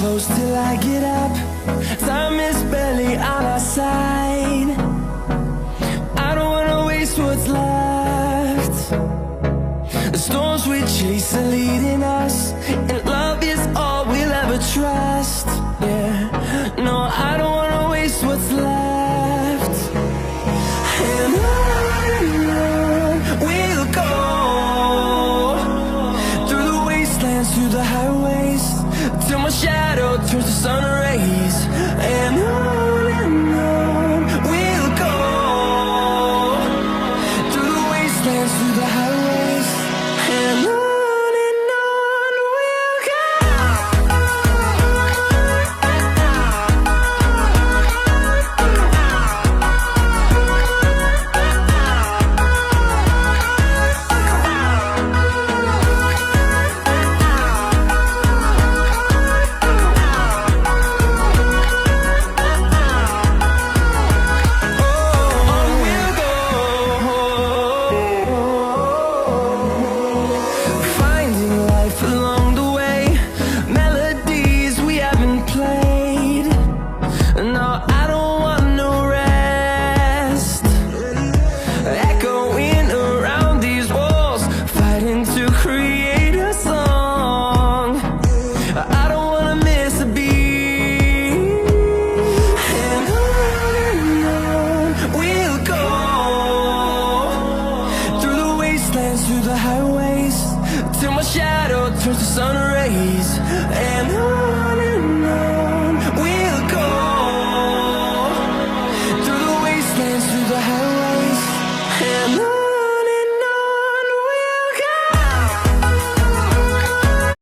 close till I get up. Time is barely on our side. I don't wanna waste what's left. The storms we chase are leading us, and love is all we'll ever trust. Yeah, no, I don't wanna waste what's left. And on we'll go, through the wastelands, through the highways, till my shadow turns to sun rays. And on we'll go, through the wastelands, through the highways, and on we'll go. Through the highways, till my shadow turns to sun rays. And